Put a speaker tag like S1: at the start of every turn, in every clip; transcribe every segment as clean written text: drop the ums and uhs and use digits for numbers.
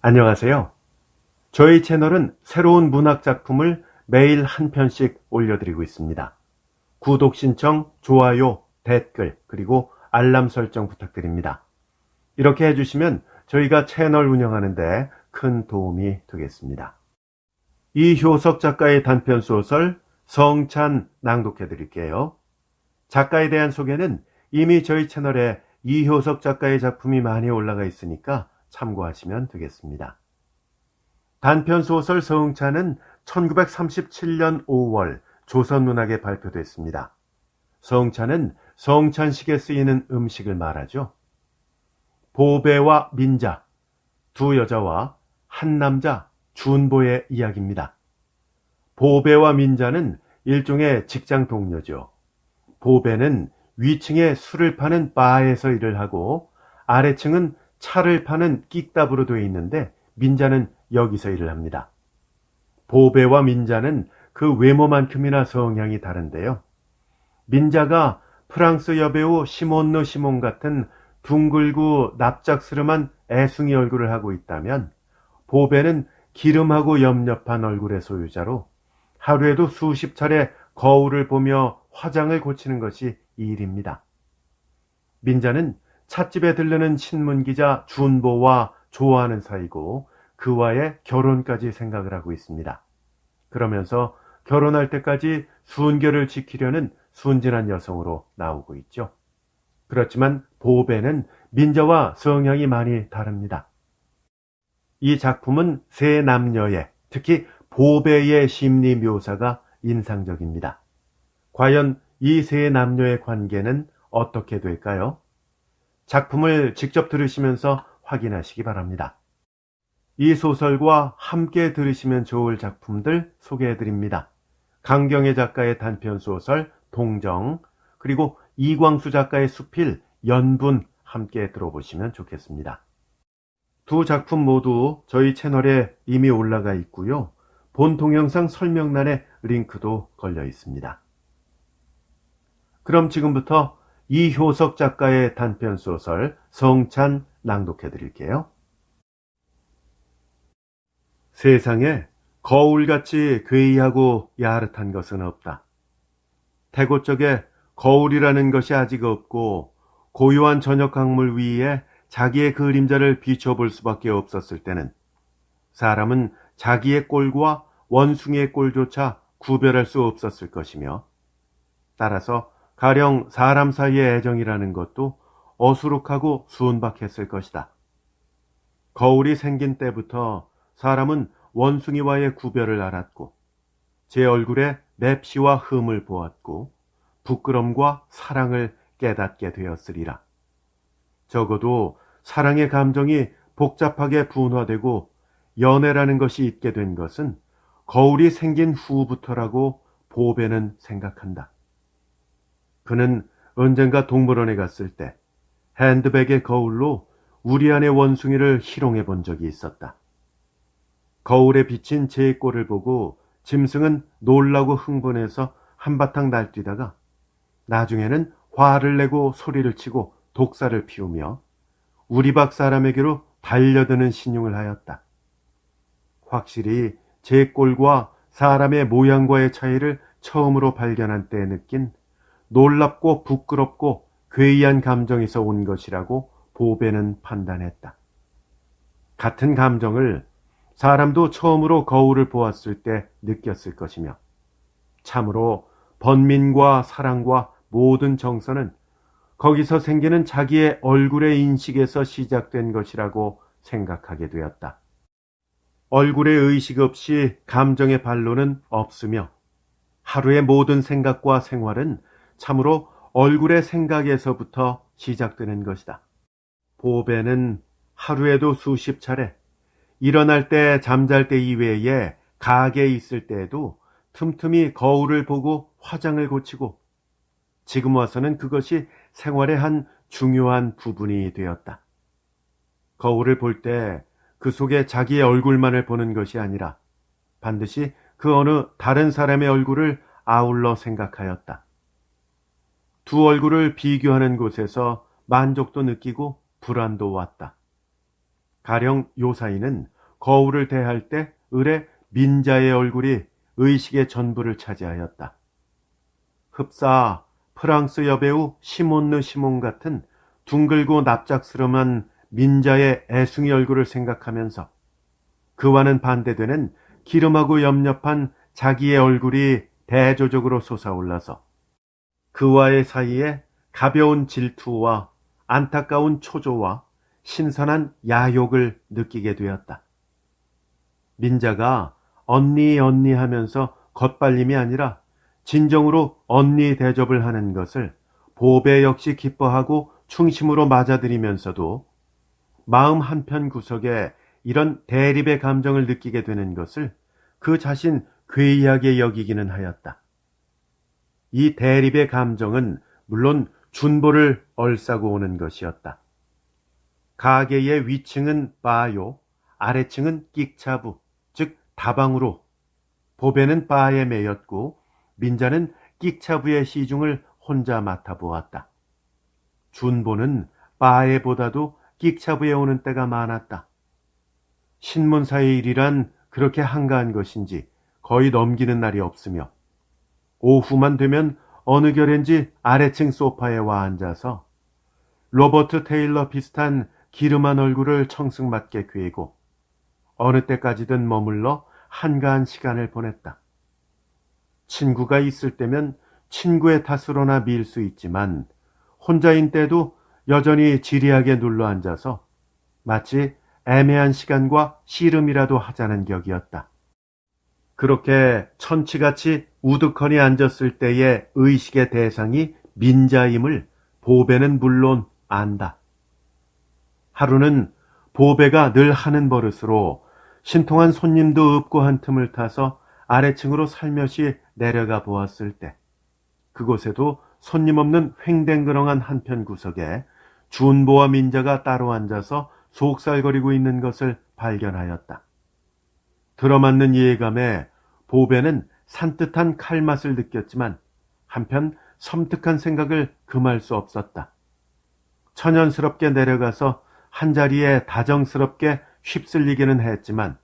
S1: 안녕하세요. 저희 채널은 새로운 문학 작품을 매일 한 편씩 올려드리고 있습니다. 구독 신청, 좋아요, 댓글, 그리고 알람 설정 부탁드립니다. 이렇게 해주시면 저희가 채널 운영하는데 큰 도움이 되겠습니다. 이효석 작가의 단편소설 성찬 낭독해드릴게요. 작가에 대한 소개는 이미 저희 채널에 이효석 작가의 작품이 많이 올라가 있으니까 참고하시면 되겠습니다. 단편소설 성찬은 1937년 5월 조선문학에 발표됐습니다. 성찬은 성찬식에 쓰이는 음식을 말하죠. 보배와 민자, 두 여자와 한 남자 준보의 이야기입니다. 보배와 민자는 일종의 직장 동료죠. 보배는 위층에 술을 파는 바에서 일을 하고 아래층은 차를 파는 끽답으로 되어 있는데 민자는 여기서 일을 합니다. 보배와 민자는 그 외모만큼이나 성향이 다른데요. 민자가 프랑스 여배우 시몬느 시몬 같은 둥글고 납작스름한 애숭이 얼굴을 하고 있다면 보배는 기름하고 엽렵한 얼굴의 소유자로 하루에도 수십 차례 거울을 보며 화장을 고치는 것이 이 일입니다. 민자는 찻집에 들르는 신문기자 준보와 좋아하는 사이고 그와의 결혼까지 생각을 하고 있습니다. 그러면서 결혼할 때까지 순결을 지키려는 순진한 여성으로 나오고 있죠. 그렇지만 보배는 민자와 성향이 많이 다릅니다. 이 작품은 세 남녀의, 특히 보배의 심리 묘사가 인상적입니다. 과연 이 세 남녀의 관계는 어떻게 될까요? 작품을 직접 들으시면서 확인하시기 바랍니다. 이 소설과 함께 들으시면 좋을 작품들 소개해드립니다. 강경애 작가의 단편소설 동정, 그리고 이광수 작가의 수필 연분 함께 들어보시면 좋겠습니다. 두 작품 모두 저희 채널에 이미 올라가 있고요. 본 동영상 설명란에 링크도 걸려 있습니다. 그럼 지금부터 이효석 작가의 단편소설 성찬 낭독해 드릴게요. 세상에 거울같이 괴이하고 야릇한 것은 없다. 태고 쪽에 거울이라는 것이 아직 없고 고요한 저녁 강물 위에 자기의 그림자를 비춰볼 수밖에 없었을 때는 사람은 자기의 꼴과 원숭이의 꼴조차 구별할 수 없었을 것이며 따라서 가령 사람 사이의 애정이라는 것도 어수룩하고 순박했을 것이다. 거울이 생긴 때부터 사람은 원숭이와의 구별을 알았고 제 얼굴에 맵시와 흠을 보았고 부끄럼과 사랑을 깨닫게 되었으리라. 적어도 사랑의 감정이 복잡하게 분화되고 연애라는 것이 있게 된 것은 거울이 생긴 후부터라고 보배는 생각한다. 그는 언젠가 동물원에 갔을 때 핸드백의 거울로 우리 안의 원숭이를 희롱해 본 적이 있었다. 거울에 비친 제 꼴을 보고 짐승은 놀라고 흥분해서 한바탕 날뛰다가 나중에는 화를 내고 소리를 치고 독사를 피우며 우리 박 사람에게로 달려드는 신용을 하였다. 확실히 제 꼴과 사람의 모양과의 차이를 처음으로 발견한 때에 느낀 놀랍고 부끄럽고 괴이한 감정에서 온 것이라고 보배는 판단했다. 같은 감정을 사람도 처음으로 거울을 보았을 때 느꼈을 것이며 참으로 번민과 사랑과 모든 정서는 거기서 생기는 자기의 얼굴의 인식에서 시작된 것이라고 생각하게 되었다. 얼굴의 의식 없이 감정의 반론은 없으며 하루의 모든 생각과 생활은 참으로 얼굴의 생각에서부터 시작되는 것이다. 보배는 하루에도 수십 차례 일어날 때 잠잘 때 이외에 가게에 있을 때에도 틈틈이 거울을 보고 화장을 고치고 지금 와서는 그것이 생활의 한 중요한 부분이 되었다. 거울을 볼 때 그 속에 자기의 얼굴만을 보는 것이 아니라 반드시 그 어느 다른 사람의 얼굴을 아울러 생각하였다. 두 얼굴을 비교하는 곳에서 만족도 느끼고 불안도 왔다. 가령 요사이는 거울을 대할 때 을의 민자의 얼굴이 의식의 전부를 차지하였다. 흡사 프랑스 여배우 시몬느 시몬 같은 둥글고 납작스름한 민자의 애숭이 얼굴을 생각하면서 그와는 반대되는 기름하고 염렵한 자기의 얼굴이 대조적으로 솟아올라서 그와의 사이에 가벼운 질투와 안타까운 초조와 신선한 야욕을 느끼게 되었다. 민자가 언니 언니 하면서 겉발림이 아니라 진정으로 언니 대접을 하는 것을 보배 역시 기뻐하고 충심으로 맞아들이면서도 마음 한편 구석에 이런 대립의 감정을 느끼게 되는 것을 그 자신 괴이하게 여기기는 하였다. 이 대립의 감정은 물론 준보를 얼싸고 오는 것이었다. 가게의 위층은 바요, 아래층은 끽차부, 즉 다방으로 보배는 바에 매였고 민자는 끽차부의 시중을 혼자 맡아보았다. 준보는 바에 보다도 끽차부에 오는 때가 많았다. 신문사의 일이란 그렇게 한가한 것인지 거의 넘기는 날이 없으며 오후만 되면 어느 결엔지 아래층 소파에 와 앉아서 로버트 테일러 비슷한 기름한 얼굴을 청승맞게 괴고 어느 때까지든 머물러 한가한 시간을 보냈다. 친구가 있을 때면 친구의 탓으로나 밀 수 있지만 혼자인 때도 여전히 지리하게 눌러앉아서 마치 애매한 시간과 씨름이라도 하자는 격이었다. 그렇게 천치같이 우두커니 앉았을 때의 의식의 대상이 민자임을 보배는 물론 안다. 하루는 보배가 늘 하는 버릇으로 신통한 손님도 없고 한 틈을 타서 아래층으로 살며시 내려가 보았을 때 그곳에도 손님 없는 횡댕그렁한 한편 구석에 준보와 민자가 따로 앉아서 속살거리고 있는 것을 발견하였다. 들어맞는 예감에 보배는 산뜻한 칼맛을 느꼈지만 한편 섬뜩한 생각을 금할 수 없었다. 천연스럽게 내려가서 한자리에 다정스럽게 휩쓸리기는 했지만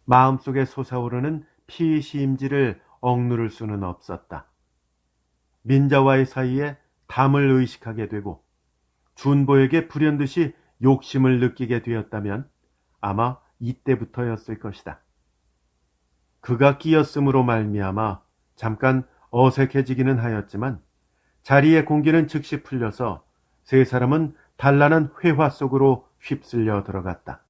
S1: 마음속에 솟아오르는 피시임지를 억누를 수는 없었다. 민자와의 사이에 담을 의식하게 되고 준보에게 불현듯이 욕심을 느끼게 되었다면 아마 이때부터였을 것이다. 그가 끼었음으로 말미암아 잠깐 어색해지기는 하였지만 자리의 공기는 즉시 풀려서 세 사람은 단란한 회화 속으로 휩쓸려 들어갔다.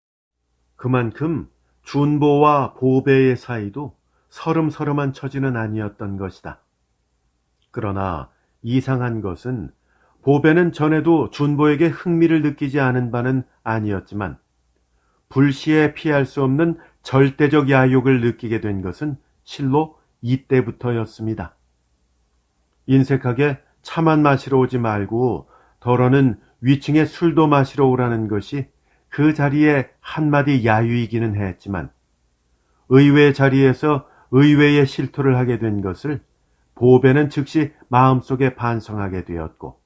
S1: 그만큼 준보와 보배의 사이도 서름서름한 처지는 아니었던 것이다. 그러나 이상한 것은 보배는 전에도 준보에게 흥미를 느끼지 않은 바는 아니었지만 불시에 피할 수 없는 절대적 야욕을 느끼게 된 것은 실로 이때부터였습니다. 인색하게 차만 마시러 오지 말고 더러는 위층에 술도 마시러 오라는 것이 그 자리에 한마디 야유이기는 했지만 의외의 자리에서 의외의 실토를 하게 된 것을 보배는 즉시 마음속에 반성하게 되었고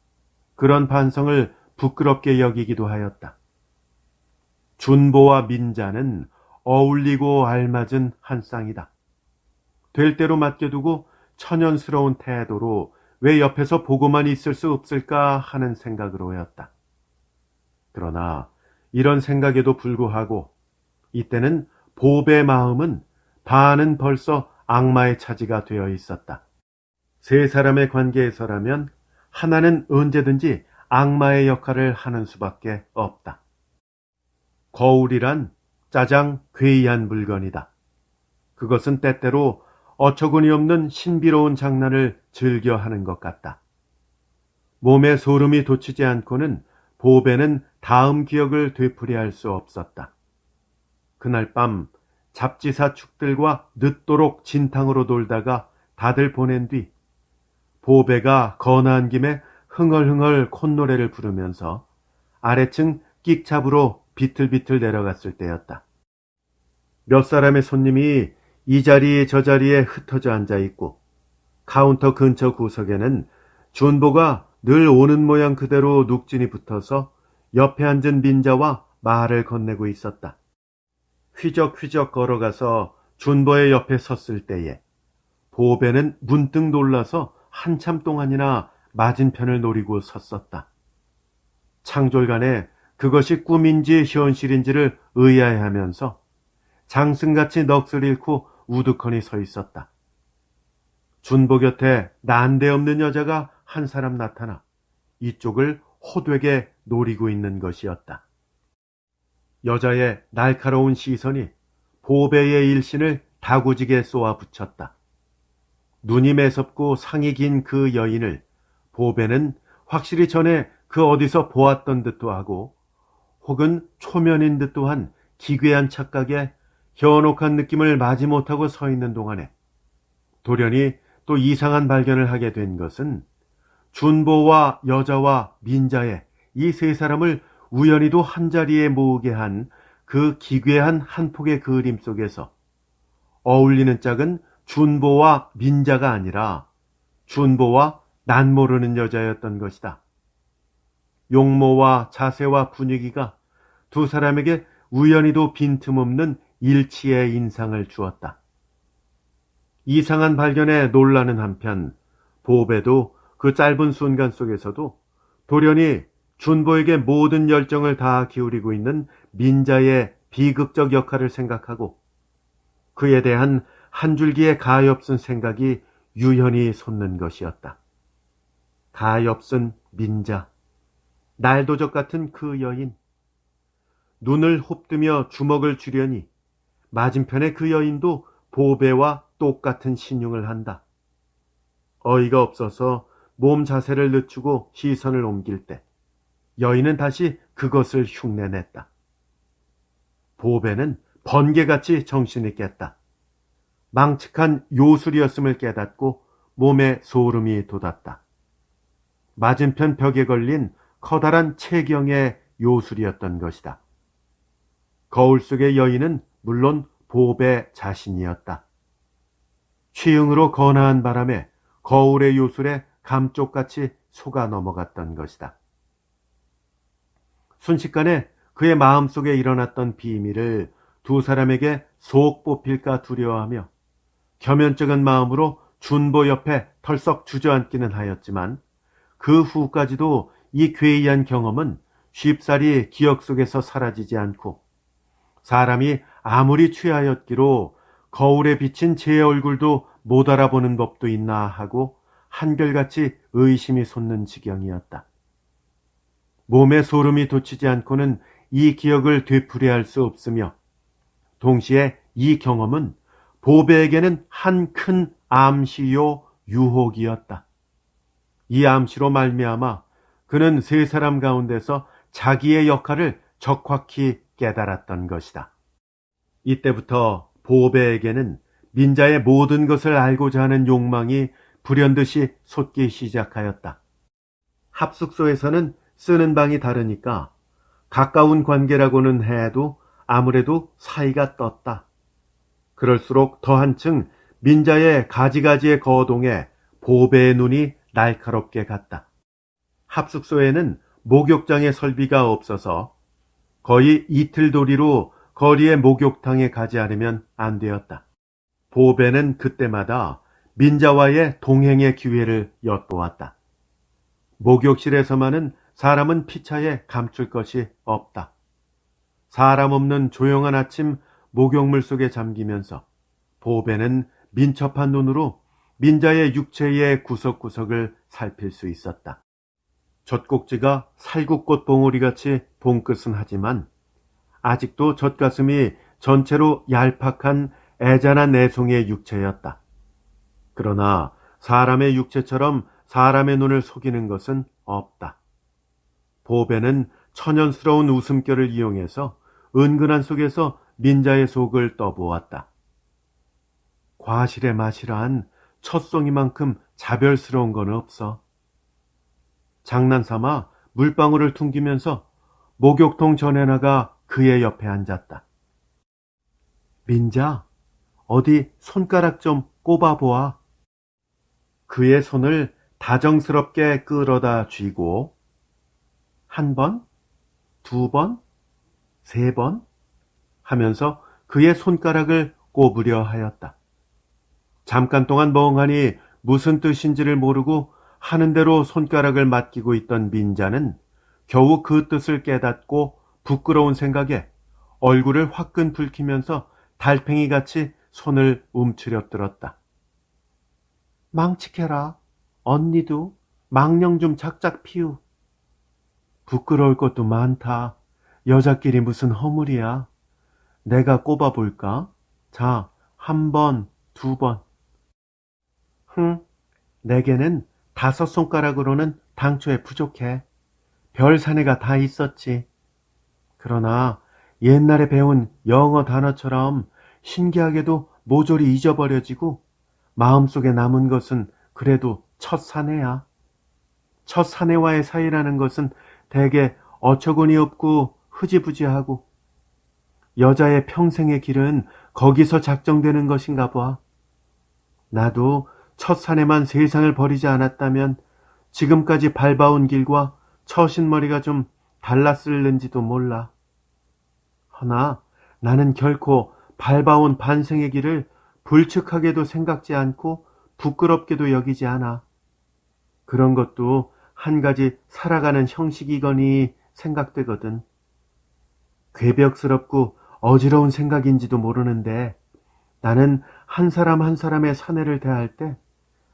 S1: 그런 반성을 부끄럽게 여기기도 하였다. 준보와 민자는 어울리고 알맞은 한 쌍이다. 될 대로 맡겨두고 천연스러운 태도로 왜 옆에서 보고만 있을 수 없을까 하는 생각으로였다. 그러나 이런 생각에도 불구하고 이때는 보배의 마음은 반은 벌써 악마의 차지가 되어 있었다. 세 사람의 관계에서라면 하나는 언제든지 악마의 역할을 하는 수밖에 없다. 거울이란 짜장 괴이한 물건이다. 그것은 때때로 어처구니 없는 신비로운 장난을 즐겨 하는 것 같다. 몸에 소름이 돋치지 않고는 보배는 다음 기억을 되풀이할 수 없었다. 그날 밤 잡지사 축들과 늦도록 진탕으로 놀다가 다들 보낸 뒤 보배가 거나한 김에 흥얼흥얼 콧노래를 부르면서 아래층 끽잡으로 비틀비틀 내려갔을 때였다. 몇 사람의 손님이 이 자리 저 자리에 흩어져 앉아 있고 카운터 근처 구석에는 준보가 늘 오는 모양 그대로 눅진이 붙어서 옆에 앉은 민자와 말을 건네고 있었다. 휘적휘적 걸어가서 준보의 옆에 섰을 때에 보배는 문득 놀라서 한참 동안이나 맞은편을 노리고 섰었다. 창졸간에 그것이 꿈인지 현실인지를 의아해하면서 장승같이 넋을 잃고 우두커니 서 있었다. 준보 곁에 난데없는 여자가 한 사람 나타나 이쪽을 호되게 노리고 있는 것이었다. 여자의 날카로운 시선이 보배의 일신을 다구지게 쏘아 붙였다. 눈이 매섭고 상이 긴 그 여인을 보배는 확실히 전에 그 어디서 보았던 듯도 하고 혹은 초면인 듯도 한 기괴한 착각에 현혹한 느낌을 마지 못하고 서 있는 동안에 돌연히 또 이상한 발견을 하게 된 것은 준보와 여자와 민자의 이 세 사람을 우연히도 한자리에 모으게 한 그 기괴한 한 폭의 그림 속에서 어울리는 짝은 준보와 민자가 아니라 준보와 난 모르는 여자였던 것이다. 용모와 자세와 분위기가 두 사람에게 우연히도 빈틈없는 일치의 인상을 주었다. 이상한 발견에 놀라는 한편 보배도 그 짧은 순간 속에서도 돌연히 준보에게 모든 열정을 다 기울이고 있는 민자의 비극적 역할을 생각하고 그에 대한 한 줄기의 가엾은 생각이 유연히 솟는 것이었다. 가엾은 민자, 날도적 같은 그 여인, 눈을 홉뜨며 주먹을 쥐려니 맞은편의 그 여인도 보배와 똑같은 신용을 한다. 어이가 없어서 몸 자세를 늦추고 시선을 옮길 때 여인은 다시 그것을 흉내냈다. 보배는 번개같이 정신이 깼다. 망측한 요술이었음을 깨닫고 몸에 소름이 돋았다. 맞은편 벽에 걸린 커다란 체경의 요술이었던 것이다. 거울 속의 여인은 물론 보배 자신이었다. 취흥으로 거나한 바람에 거울의 요술에 감쪽같이 속아 넘어갔던 것이다. 순식간에 그의 마음속에 일어났던 비밀을 두 사람에게 속 뽑힐까 두려워하며 겸연쩍은 마음으로 준보 옆에 털썩 주저앉기는 하였지만 그 후까지도 이 괴이한 경험은 쉽사리 기억 속에서 사라지지 않고 사람이 아무리 취하였기로 거울에 비친 제 얼굴도 못 알아보는 법도 있나 하고 한결같이 의심이 솟는 지경이었다. 몸에 소름이 돋치지 않고는 이 기억을 되풀이할 수 없으며 동시에 이 경험은 보배에게는 한 큰 암시요 유혹이었다. 이 암시로 말미암아 그는 세 사람 가운데서 자기의 역할을 적확히 깨달았던 것이다. 이때부터 보배에게는 민자의 모든 것을 알고자 하는 욕망이 불현듯이 솟기 시작하였다. 합숙소에서는 쓰는 방이 다르니까 가까운 관계라고는 해도 아무래도 사이가 떴다. 그럴수록 더 한층 민자의 가지가지의 거동에 보배의 눈이 날카롭게 갔다. 합숙소에는 목욕장의 설비가 없어서 거의 이틀도리로 거리의 목욕탕에 가지 않으면 안 되었다. 보배는 그때마다 민자와의 동행의 기회를 엿보았다. 목욕실에서만은 사람은 피차에 감출 것이 없다. 사람 없는 조용한 아침 목욕물 속에 잠기면서 보배는 민첩한 눈으로 민자의 육체의 구석구석을 살필 수 있었다. 젖꼭지가 살구꽃 봉오리같이 봉긋은 하지만 아직도 젖가슴이 전체로 얄팍한 애잔한 내송의 육체였다. 그러나 사람의 육체처럼 사람의 눈을 속이는 것은 없다. 보배는 천연스러운 웃음결을 이용해서 은근한 속에서 민자의 속을 떠보았다. 과실의 맛이란 첫송이만큼 자별스러운 건 없어. 장난삼아 물방울을 퉁기면서 목욕통 전에 나가 그의 옆에 앉았다. 민자, 어디 손가락 좀 꼽아보아. 그의 손을 다정스럽게 끌어다 쥐고 한 번, 두 번, 3번? 하면서 그의 손가락을 꼽으려 하였다. 잠깐 동안 멍하니 무슨 뜻인지를 모르고 하는 대로 손가락을 맡기고 있던 민자는 겨우 그 뜻을 깨닫고 부끄러운 생각에 얼굴을 화끈 붉히면서 달팽이같이 손을 움츠려들었다. 망치켜라. 언니도 망령 좀 작작 피우. 부끄러울 것도 많다. 여자끼리 무슨 허물이야. 내가 꼽아볼까? 자, 1번, 2번. 내게는 5손가락으로는 당초에 부족해. 별 사내가 다 있었지. 그러나 옛날에 배운 영어 단어처럼 신기하게도 모조리 잊어버려지고 마음속에 남은 것은 그래도 첫 사내야. 첫 사내와의 사이라는 것은 대개 어처구니 없고 흐지부지하고 여자의 평생의 길은 거기서 작정되는 것인가 봐. 나도 첫 사내만 세상을 버리지 않았다면 지금까지 밟아온 길과 처신머리가 좀 달랐을는지도 몰라. 허나 나는 결코 밟아온 반생의 길을 불측하게도 생각지 않고 부끄럽게도 여기지 않아. 그런 것도 한 가지 살아가는 형식이거니 생각되거든. 괴벽스럽고 어지러운 생각인지도 모르는데 나는 한 사람 한 사람의 사내를 대할 때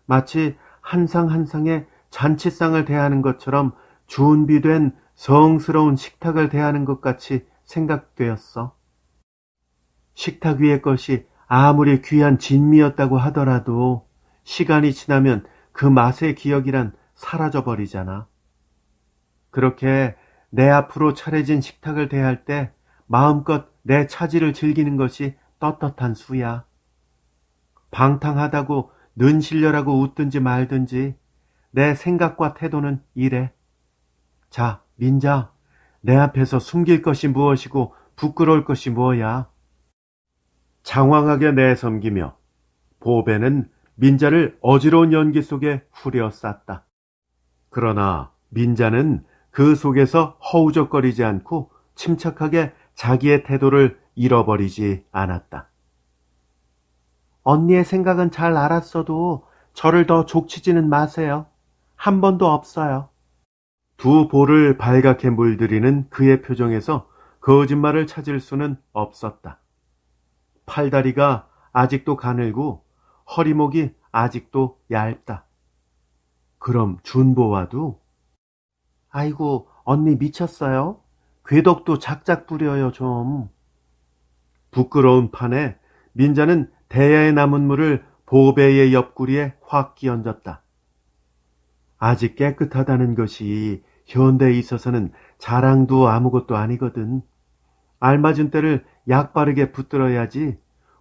S1: 마치 한 상 한 상의 잔치상을 대하는 것처럼 준비된 성스러운 식탁을 대하는 것 같이 생각되었어. 식탁 위의 것이 아무리 귀한 진미였다고 하더라도 시간이 지나면 그 맛의 기억이란 사라져버리잖아. 그렇게 내 앞으로 차려진 식탁을 대할 때 마음껏 내 차지를 즐기는 것이 떳떳한 수야. 방탕하다고 는실려라고 웃든지 말든지 내 생각과 태도는 이래. 자, 민자, 내 앞에서 숨길 것이 무엇이고 부끄러울 것이 뭐야? 장황하게 내섬기며 보배는 민자를 어지러운 연기 속에 후려 쌌다. 그러나 민자는 그 속에서 허우적거리지 않고 침착하게 자기의 태도를 잃어버리지 않았다. 언니의 생각은 잘 알았어도 저를 더 족치지는 마세요. 한 번도 없어요. 두 볼을 발갛게 물들이는 그의 표정에서 거짓말을 찾을 수는 없었다. 팔다리가 아직도 가늘고 허리목이 아직도 얇다. 그럼 준보와도? 아이고, 언니 미쳤어요? 궤덕도 작작 부려요 좀. 부끄러운 판에 민자는 대야에 남은 물을 보배의 옆구리에 확 끼얹었다. 아직 깨끗하다는 것이 현대에 있어서는 자랑도 아무것도 아니거든. 알맞은 때를 약바르게 붙들어야지.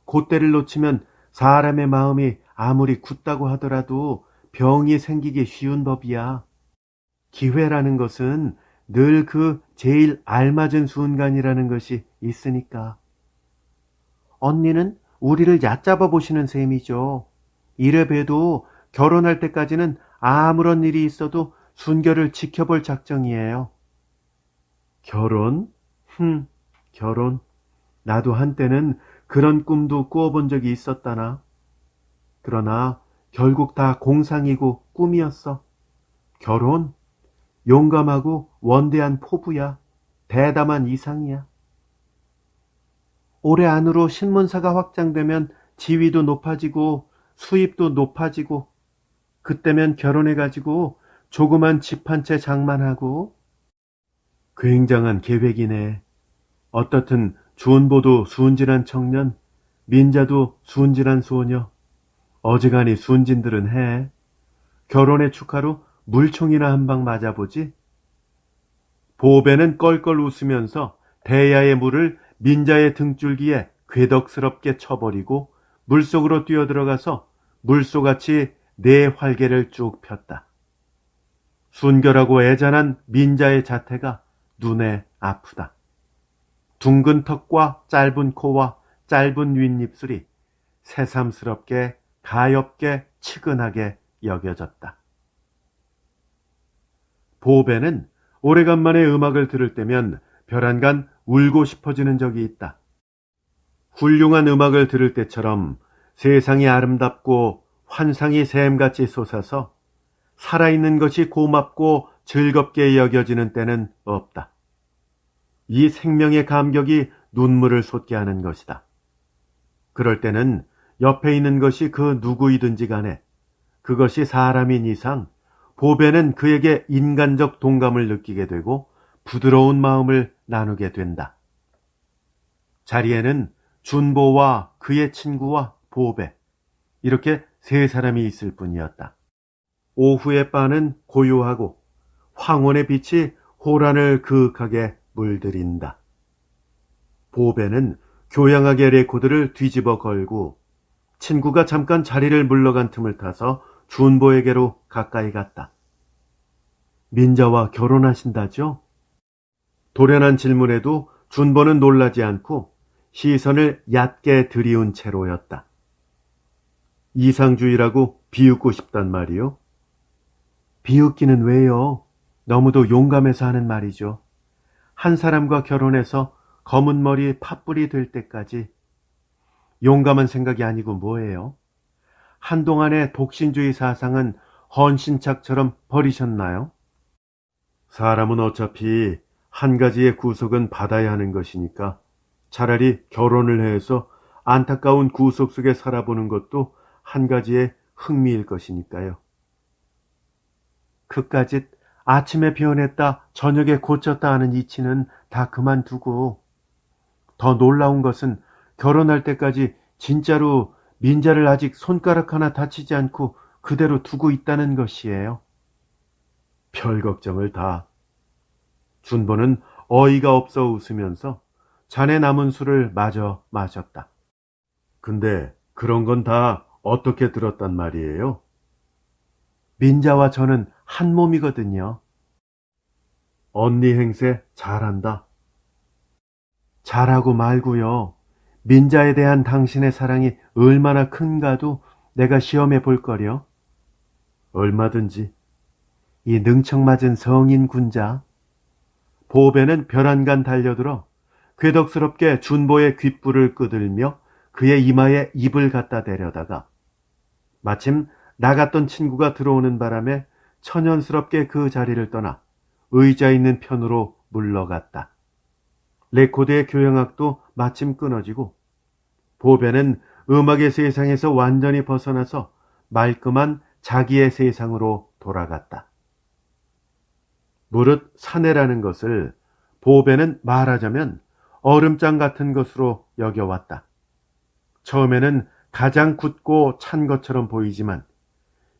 S1: 그때를 놓치면 사람의 마음이 아무리 굳다고 하더라도 병이 생기기 쉬운 법이야. 기회라는 것은 늘 그 제일 알맞은 순간이라는 것이 있으니까. 언니는 우리를 얕잡아 보시는 셈이죠. 이래 봬도 결혼할 때까지는 아무런 일이 있어도 순결을 지켜볼 작정이에요. 결혼? 결혼. 나도 한때는 그런 꿈도 꾸어본 적이 있었다나. 그러나 결국 다 공상이고 꿈이었어. 결혼? 용감하고 원대한 포부야. 대담한 이상이야. 올해 안으로 신문사가 확장되면 지위도 높아지고 수입도 높아지고 그때면 결혼해가지고 조그만 집 한 채 장만하고. 굉장한 계획이네. 어떻든 준보도 순진한 청년, 민자도 순진한 소녀. 어지간히 순진들은 해. 결혼의 축하로 물총이나 한 방 맞아보지. 보배는 껄껄 웃으면서 대야의 물을 민자의 등줄기에 궤덕스럽게 쳐버리고 물속으로 뛰어들어가서 물소같이 네 활개를 쭉 폈다. 순결하고 애잔한 민자의 자태가 눈에 아프다. 둥근 턱과 짧은 코와 짧은 윗입술이 새삼스럽게 가엾게 치근하게 여겨졌다. 보배는 오래간만에 음악을 들을 때면 벼랑간 울고 싶어지는 적이 있다. 훌륭한 음악을 들을 때처럼 세상이 아름답고 환상이 샘같이 솟아서 살아있는 것이 고맙고 즐겁게 여겨지는 때는 없다. 이 생명의 감격이 눈물을 솟게 하는 것이다. 그럴 때는 옆에 있는 것이 그 누구이든지 간에 그것이 사람인 이상 보배는 그에게 인간적 동감을 느끼게 되고 부드러운 마음을 나누게 된다. 자리에는 준보와 그의 친구와 보배, 이렇게 세 사람이 있을 뿐이었다. 오후의 바는 고요하고 황혼의 빛이 호란을 그윽하게 물들인다. 보배는 교양하게 레코드를 뒤집어 걸고 친구가 잠깐 자리를 물러간 틈을 타서 준보에게로 가까이 갔다. 민자와 결혼하신다죠? 도련한 질문에도 준보는 놀라지 않고 시선을 얕게 들이운 채로였다. 이상주의라고 비웃고 싶단 말이요? 비웃기는 왜요? 너무도 용감해서 하는 말이죠. 한 사람과 결혼해서 검은 머리 팥불이 될 때까지. 용감한 생각이 아니고 뭐예요? 한동안의 독신주의 사상은 헌신착처럼 버리셨나요? 사람은 어차피 한 가지의 구속은 받아야 하는 것이니까 차라리 결혼을 해서 안타까운 구속 속에 살아보는 것도 한 가지의 흥미일 것이니까요. 그까짓 아침에 변했다 저녁에 고쳤다 하는 이치는 다 그만두고 더 놀라운 것은 결혼할 때까지 진짜로 민자를 아직 손가락 하나 다치지 않고 그대로 두고 있다는 것이에요. 별 걱정을 다. 준보는 어이가 없어 웃으면서 잔에 남은 술을 마저 마셨다. 근데 그런 건 다 어떻게 들었단 말이에요? 민자와 저는 한 몸이거든요. 언니 행세 잘한다. 잘하고 말고요. 민자에 대한 당신의 사랑이 얼마나 큰가도 내가 시험해 볼 거려. 얼마든지. 이 능청맞은 성인 군자. 보배는 벼란간 달려들어 괴덕스럽게 준보의 귓불을 끄들며 그의 이마에 입을 갖다 대려다가 마침 나갔던 친구가 들어오는 바람에 천연스럽게 그 자리를 떠나 의자 있는 편으로 물러갔다. 레코드의 교향악도 마침 끊어지고 보배는 음악의 세상에서 완전히 벗어나서 말끔한 자기의 세상으로 돌아갔다. 무릇 사내라는 것을 보배는 말하자면 얼음장 같은 것으로 여겨왔다. 처음에는 가장 굳고 찬 것처럼 보이지만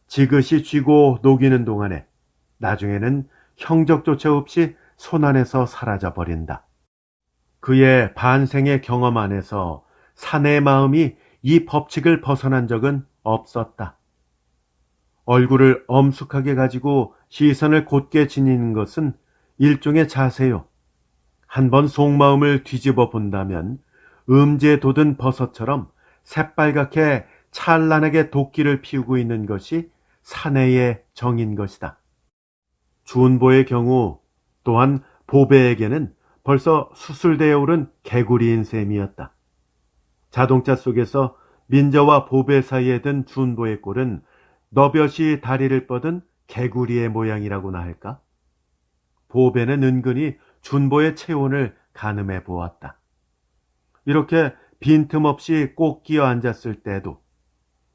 S1: 지그시 쥐고 녹이는 동안에 나중에는 형적조차 없이 손안에서 사라져버린다. 그의 반생의 경험 안에서 사내의 마음이 이 법칙을 벗어난 적은 없었다. 얼굴을 엄숙하게 가지고 시선을 곧게 지니는 것은 일종의 자세요. 한번 속마음을 뒤집어 본다면 음지에 돋은 버섯처럼 새빨갛게 찬란하게 도끼를 피우고 있는 것이 사내의 정인 것이다. 준보의 경우 또한 보배에게는 벌써 수술대에 오른 개구리인 셈이었다. 자동차 속에서 민저와 보배 사이에 든 준보의 꼴은 너볕이 다리를 뻗은 개구리의 모양이라고나 할까? 보배는 은근히 준보의 체온을 가늠해 보았다. 이렇게 빈틈없이 꼭 끼어 앉았을 때도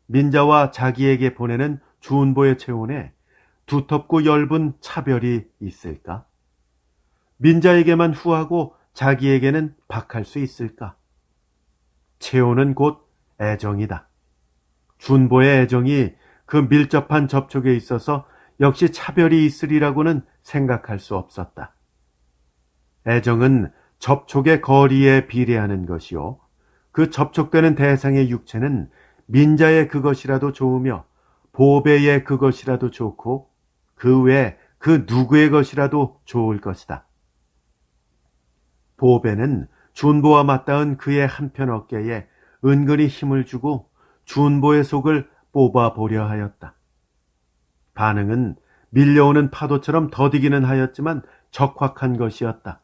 S1: 민자와 자기에게 보내는 준보의 체온에 두텁고 엷은 차별이 있을까? 민자에게만 후하고 자기에게는 박할 수 있을까? 체온은 곧 애정이다. 준보의 애정이 그 밀접한 접촉에 있어서 역시 차별이 있으리라고는 생각할 수 없었다. 애정은 접촉의 거리에 비례하는 것이요. 그 접촉되는 대상의 육체는 민자의 그것이라도 좋으며 보배의 그것이라도 좋고 그 외 그 누구의 것이라도 좋을 것이다. 보배는 준보와 맞닿은 그의 한편 어깨에 은근히 힘을 주고 준보의 속을 뽑아보려 하였다. 반응은 밀려오는 파도처럼 더디기는 하였지만 적확한 것이었다.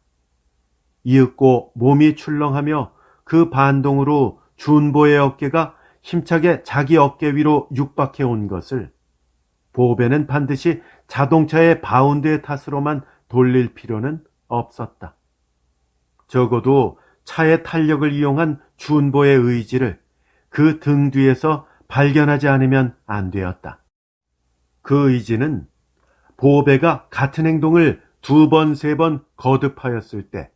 S1: 이윽고 몸이 출렁하며 그 반동으로 준보의 어깨가 힘차게 자기 어깨 위로 육박해 온 것을 보배는 반드시 자동차의 바운드의 탓으로만 돌릴 필요는 없었다. 적어도 차의 탄력을 이용한 준보의 의지를 그 등 뒤에서 발견하지 않으면 안 되었다. 그 의지는 보배가 같은 행동을 2번, 3번 거듭하였을 때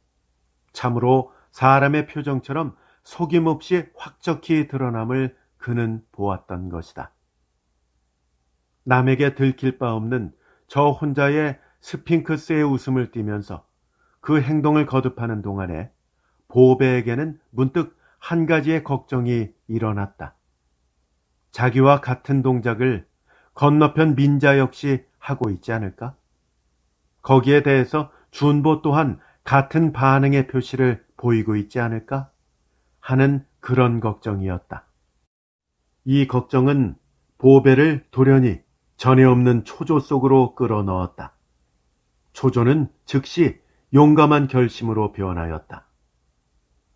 S1: 참으로 사람의 표정처럼 속임없이 확적히 드러남을 그는 보았던 것이다. 남에게 들킬 바 없는 저 혼자의 스핑크스의 웃음을 띠면서 그 행동을 거듭하는 동안에 보배에게는 문득 한 가지의 걱정이 일어났다. 자기와 같은 동작을 건너편 민자 역시 하고 있지 않을까? 거기에 대해서 준보 또한 같은 반응의 표시를 보이고 있지 않을까? 하는 그런 걱정이었다. 이 걱정은 보배를 돌연히 전에 없는 초조 속으로 끌어넣었다. 초조는 즉시 용감한 결심으로 변하였다.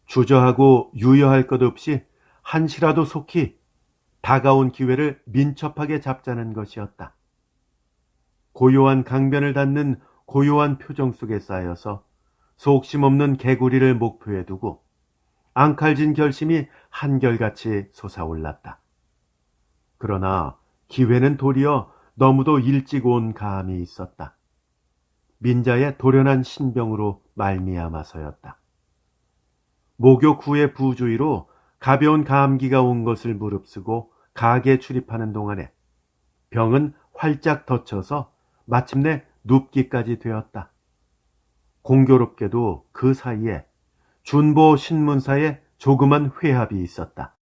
S1: 주저하고 유여할 것 없이 한시라도 속히 다가온 기회를 민첩하게 잡자는 것이었다. 고요한 강변을 닫는 고요한 표정 속에 쌓여서 속심 없는 개구리를 목표에 두고 앙칼진 결심이 한결같이 솟아올랐다. 그러나 기회는 도리어 너무도 일찍 온 감이 있었다. 민자의 돌연한 신병으로 말미암아서였다. 목욕 후의 부주의로 가벼운 감기가 온 것을 무릅쓰고 가게에 출입하는 동안에 병은 활짝 덧쳐서 마침내 눕기까지 되었다. 공교롭게도 그 사이에 준보 신문사에 조그만 회합이 있었다.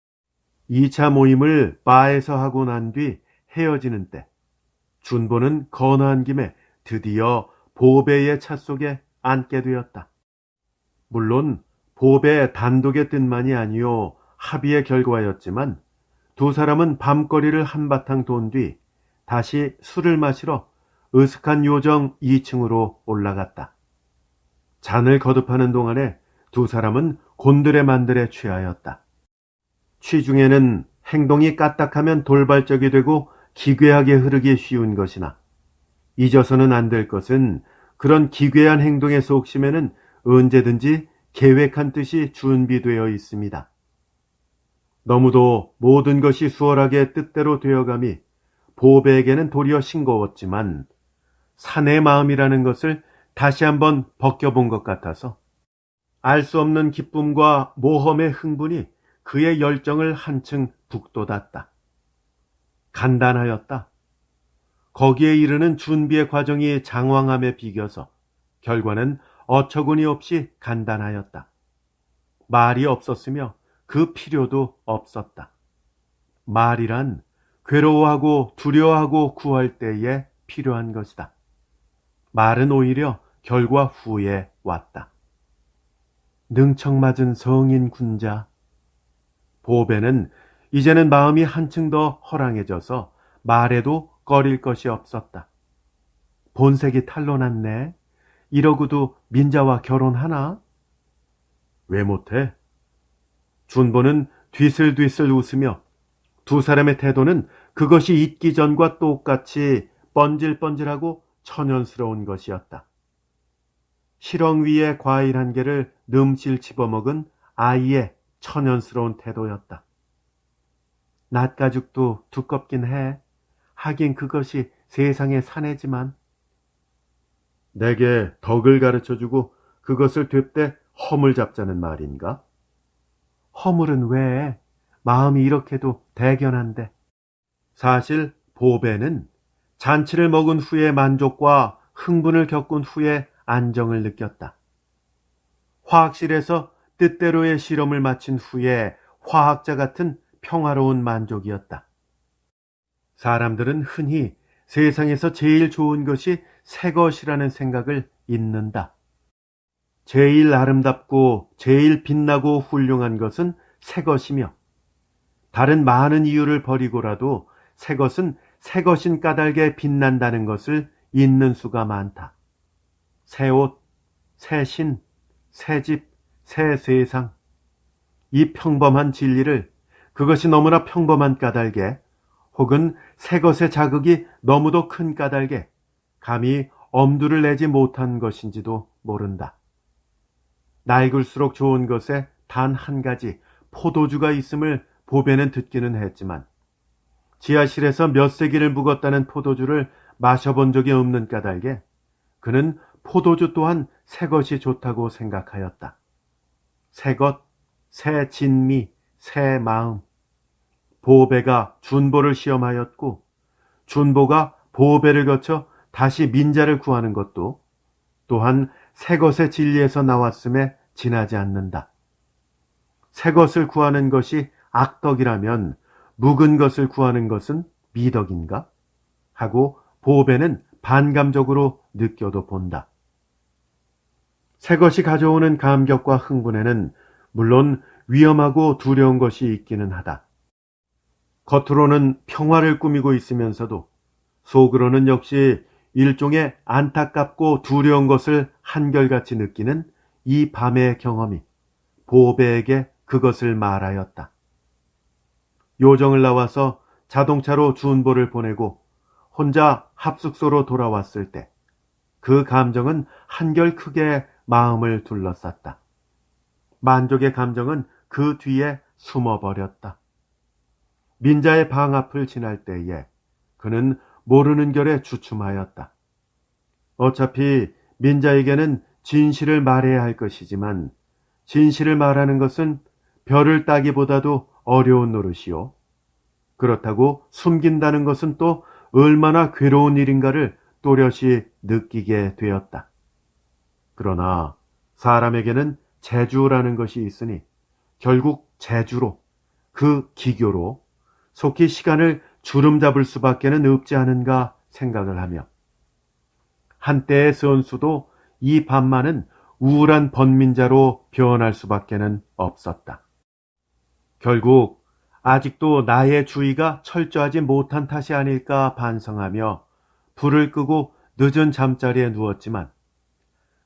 S1: 2차 모임을 바에서 하고 난 뒤 헤어지는 때 준보는 건너한 김에 드디어 보배의 차 속에 앉게 되었다. 물론 보배 단독의 뜻만이 아니요 합의의 결과였지만 두 사람은 밤거리를 한바탕 돈 뒤 다시 술을 마시러 으슥한 요정 2층으로 올라갔다. 잔을 거듭하는 동안에 두 사람은 곤드레만드레 취하였다. 취중에는 행동이 까딱하면 돌발적이 되고 기괴하게 흐르기 쉬운 것이나 잊어서는 안 될 것은 그런 기괴한 행동의 속심에는 언제든지 계획한 뜻이 준비되어 있습니다. 너무도 모든 것이 수월하게 뜻대로 되어감이 보배에게는 도리어 싱거웠지만 사내 마음이라는 것을 다시 한번 벗겨본 것 같아서 알 수 없는 기쁨과 모험의 흥분이 그의 열정을 한층 북돋았다. 간단하였다. 거기에 이르는 준비의 과정이 장황함에 비겨서 결과는 어처구니 없이 간단하였다. 말이 없었으며 그 필요도 없었다. 말이란 괴로워하고 두려워하고 구할 때에 필요한 것이다. 말은 오히려 결과 후에 왔다. 능청맞은 성인 군자. 보배는 이제는 마음이 한층 더 허랑해져서 말에도 꺼릴 것이 없었다. 본색이 탄로났네. 이러고도 민자와 결혼하나? 왜 못해? 준보는 뒤슬뒤슬 웃으며 두 사람의 태도는 그것이 있기 전과 똑같이 뻔질뻔질하고 천연스러운 것이었다. 실엉 위에 과일 한 개를 넘실 집어먹은 아이의 천연스러운 태도였다. 낫가죽도 두껍긴 해. 하긴 그것이 세상의 사내지만. 내게 덕을 가르쳐주고 그것을 되때 허물 잡자는 말인가? 허물은 왜? 마음이 이렇게도 대견한데. 사실 보배는 잔치를 먹은 후의 만족과 흥분을 겪은 후에 안정을 느꼈다. 화학실에서 뜻대로의 실험을 마친 후에 화학자 같은 평화로운 만족이었다. 사람들은 흔히 세상에서 제일 좋은 것이 새 것이라는 생각을 잊는다. 제일 아름답고 제일 빛나고 훌륭한 것은 새 것이며 다른 많은 이유를 버리고라도 새 것은 새 것인 까닭에 빛난다는 것을 잊는 수가 많다. 새 옷, 새 신, 새 집, 새 세상. 이 평범한 진리를 그것이 너무나 평범한 까닭에 혹은 새 것의 자극이 너무도 큰 까닭에 감히 엄두를 내지 못한 것인지도 모른다. 낡을수록 좋은 것에 단 한 가지 포도주가 있음을 보배는 듣기는 했지만 지하실에서 몇 세기를 묵었다는 포도주를 마셔본 적이 없는 까닭에 그는 포도주 또한 새 것이 좋다고 생각하였다. 새 것, 새 진미, 새 마음. 보배가 준보를 시험하였고 준보가 보배를 거쳐 다시 민자를 구하는 것도 또한 새 것의 진리에서 나왔음에 지나지 않는다. 새 것을 구하는 것이 악덕이라면 묵은 것을 구하는 것은 미덕인가? 하고 보배는 반감적으로 느껴도 본다. 새 것이 가져오는 감격과 흥분에는 물론 위험하고 두려운 것이 있기는 하다. 겉으로는 평화를 꾸미고 있으면서도 속으로는 역시 일종의 안타깝고 두려운 것을 한결같이 느끼는 이 밤의 경험이 보배에게 그것을 말하였다. 요정을 나와서 자동차로 준보를 보내고 혼자 합숙소로 돌아왔을 때 그 감정은 한결 크게 마음을 둘러쌌다. 만족의 감정은 그 뒤에 숨어버렸다. 민자의 방 앞을 지날 때에 그는 모르는 결에 주춤하였다. 어차피 민자에게는 진실을 말해야 할 것이지만 진실을 말하는 것은 별을 따기보다도 어려운 노릇이요. 그렇다고 숨긴다는 것은 또 얼마나 괴로운 일인가를 또렷이 느끼게 되었다. 그러나 사람에게는 재주라는 것이 있으니 결국 재주로 그 기교로 속히 시간을 주름 잡을 수밖에는 없지 않은가 생각을 하며 한때의 선수도 이 밤만은 우울한 번민자로 변할 수밖에는 없었다. 결국 아직도 나의 주의가 철저하지 못한 탓이 아닐까 반성하며 불을 끄고 늦은 잠자리에 누웠지만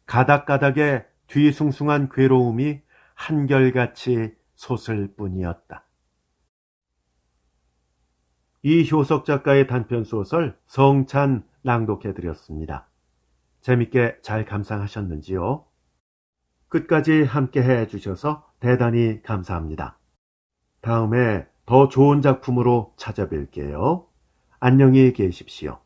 S1: 가닥가닥의 뒤숭숭한 괴로움이 한결같이 솟을 뿐이었다. 이 효석 작가의 단편소설 성찬 낭독해드렸습니다. 재밌게 잘 감상하셨는지요? 끝까지 함께 해주셔서 대단히 감사합니다. 다음에 더 좋은 작품으로 찾아뵐게요. 안녕히 계십시오.